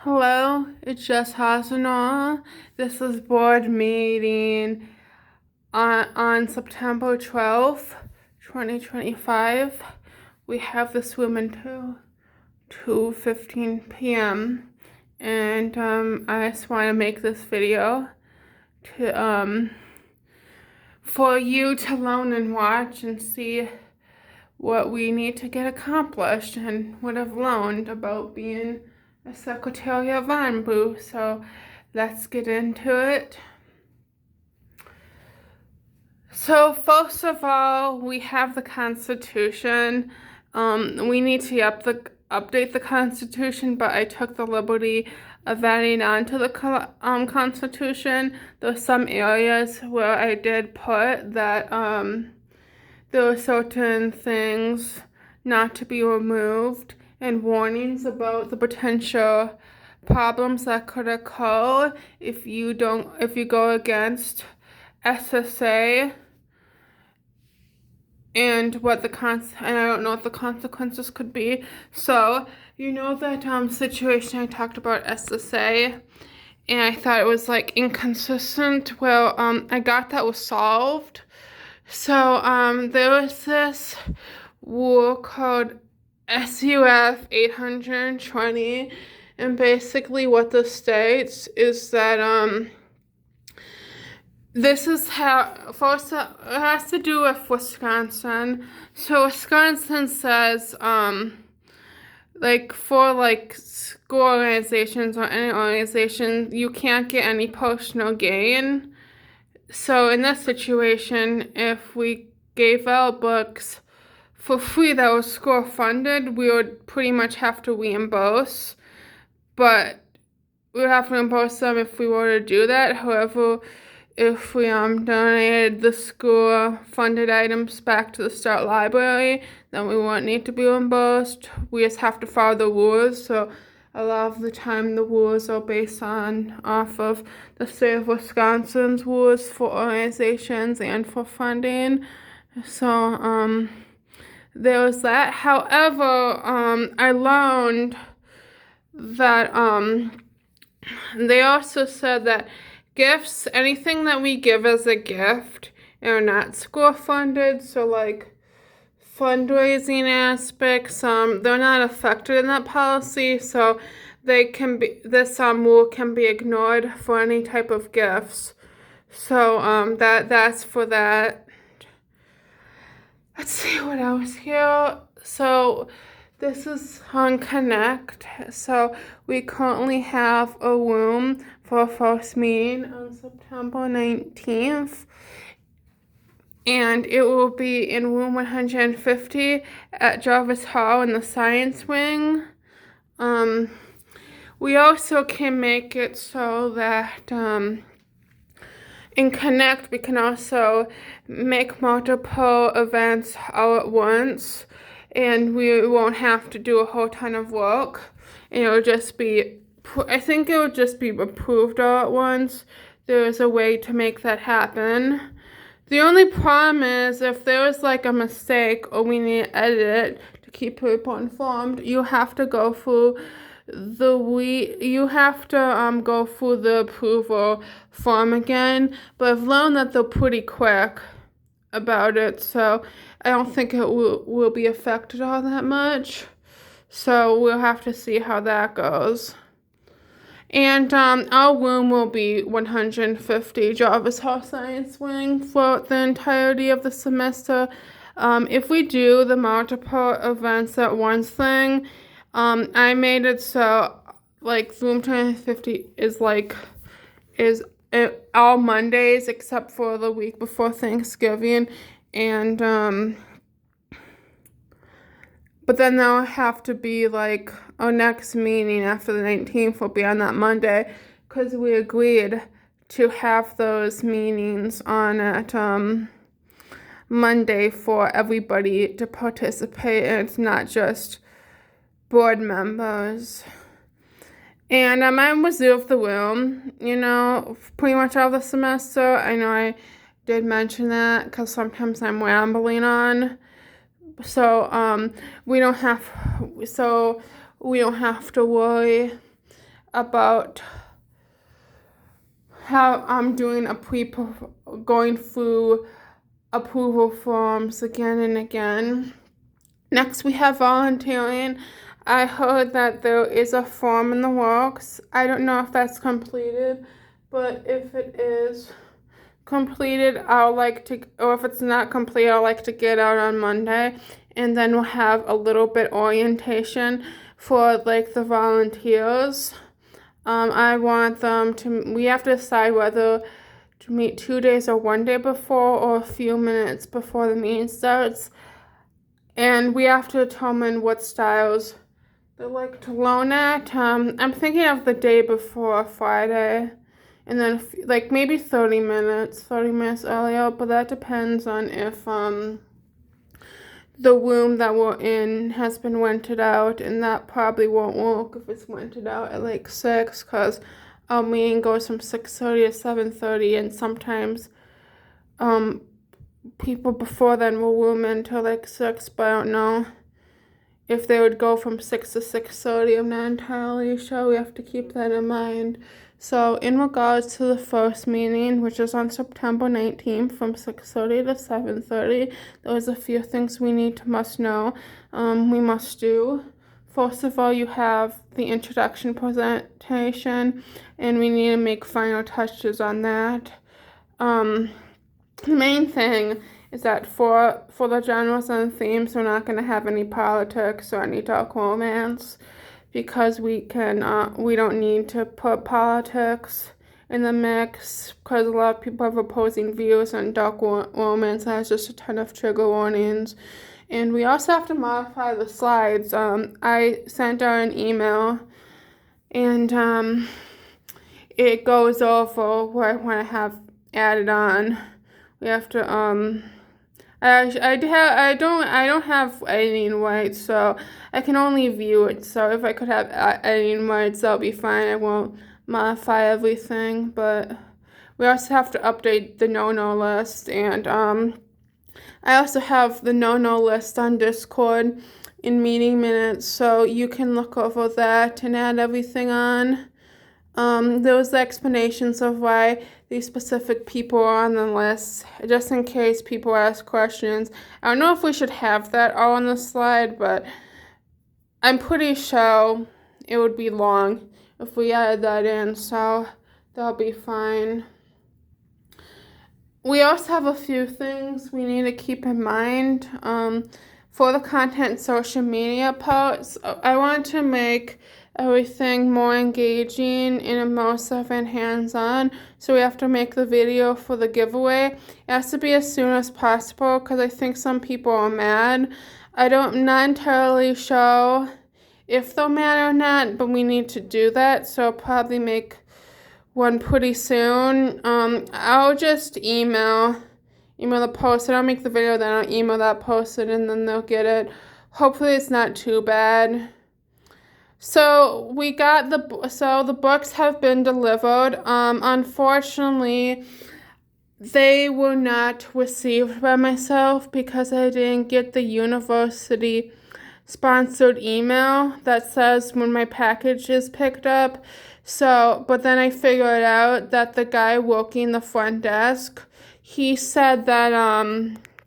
Hello, it's Jess Hasenau. This is board meeting on September 12th, 2025. We have this room until 2:15 p.m. And I just want to make this video to for you to learn and watch and see what we need to get accomplished and what I've learned about being a secretary of VineBrew. So let's get into it. So first of all, we have the Constitution. We need to update the Constitution, but I took the liberty of adding on to the Constitution. There's some areas where I did put that there are certain things not to be removed and warnings about the potential problems that could occur if you go against SSA and I don't know what the consequences could be. So you know that situation I talked about SSA, and I thought it was like inconsistent. Well, I got that was solved. So there was this rule called SUF 820, and basically what this states is that this is how, first, it has to do with Wisconsin. So Wisconsin says, for school organizations or any organization, you can't get any personal gain. So in this situation, if we gave out books for free that was school funded, we would pretty much have to reimburse. But we would have to reimburse them if we were to do that. However, if we donated the school funded items back to the Start Library, then we won't need to be reimbursed. We just have to follow the rules. So a lot of the time the rules are based off of the state of Wisconsin's rules for organizations and for funding. So there was that. However, I learned that they also said that gifts, anything that we give as a gift, are not school funded, so like fundraising aspects, they're not affected in that policy, so this rule can be ignored for any type of gifts. So that's for that. Let's see what else here. So this is on Connect. So we currently have a room for our first meeting on September 19th. And it will be in room 150 at Jarvis Hall in the science wing. We also can make it so that in Connect we can also make multiple events all at once, and we won't have to do a whole ton of work. And it'll just be, I think it will just be approved all at once. There's a way to make that happen. The only problem is if there is like a mistake or we need to edit it to keep people informed, you have to go through the approval form again. But I've learned that they're pretty quick about it, so I don't think it will be affected all that much. So we'll have to see how that goes. And our room will be 150 Jarvis Hall Science Wing for the entirety of the semester. If we do the multiple events at once thing, I made it so like room 250 is all Mondays except for the week before Thanksgiving, and but then there'll have to be like our next meeting after the 19th will be on that Monday, because we agreed to have those meetings on at Monday for everybody to participate, and it's not just board members. And I reserved the room, pretty much all the semester. I know I did mention that because sometimes I'm rambling on. So we don't have to worry about how I'm doing going through approval forms again and again. Next, we have volunteering. I heard that there is a form in the works. I don't know if that's completed, but if it is completed, or if it's not complete, I'll like to get out on Monday, and then we'll have a little bit orientation for like the volunteers. I want them we have to decide whether to meet 2 days or 1 day before or a few minutes before the meeting starts. And we have to determine what styles they like to loan at. I'm thinking of the day before Friday, and then like maybe 30 minutes earlier, but that depends on if the room that we're in has been rented out, and that probably won't work if it's rented out at like 6, because our meeting goes from 6:30 to 7:30, and sometimes people before then will room until like 6, but I don't know if they would go from 6 to 6:30. I'm not entirely sure. We have to keep that in mind. So in regards to the first meeting, which is on September 19th from 6:30 to 7:30, there's a few things we must know. We must do. First of all, you have the introduction presentation, and we need to make final touches on that. The main thing is that for the genres and themes, we're not going to have any politics or any dark romance, because we don't need to put politics in the mix, because a lot of people have opposing views on dark romance. Has just a ton of trigger warnings. And we also have to modify the slides. I sent out an email, and it goes over what I want to have added on. We have to I don't have editing rights, so I can only view it. So if I could have editing rights, that'll be fine. I won't modify everything, but we also have to update the no-no list, and I also have the no-no list on Discord in meeting minutes, so you can look over that and add everything on. There was the explanations of why these specific people are on the list, just in case people ask questions. I don't know if we should have that all on the slide, but I'm pretty sure it would be long if we added that in, so that'll be fine. We also have a few things we need to keep in mind. For the content social media posts, I want to make everything more engaging and immersive and hands-on, so we have to make the video for the giveaway. It has to be as soon as possible, because I think some people are mad. I'm not entirely sure if they're mad or not, but we need to do that, so I'll probably make one pretty soon. I'll just email the post. I don't make the video, then I'll email that posted, and then they'll get it. Hopefully it's not too bad. So the books have been delivered. Unfortunately, they were not received by myself because I didn't get the university sponsored email that says when my package is picked up. So, but then I figured out that the guy working the front desk, he said that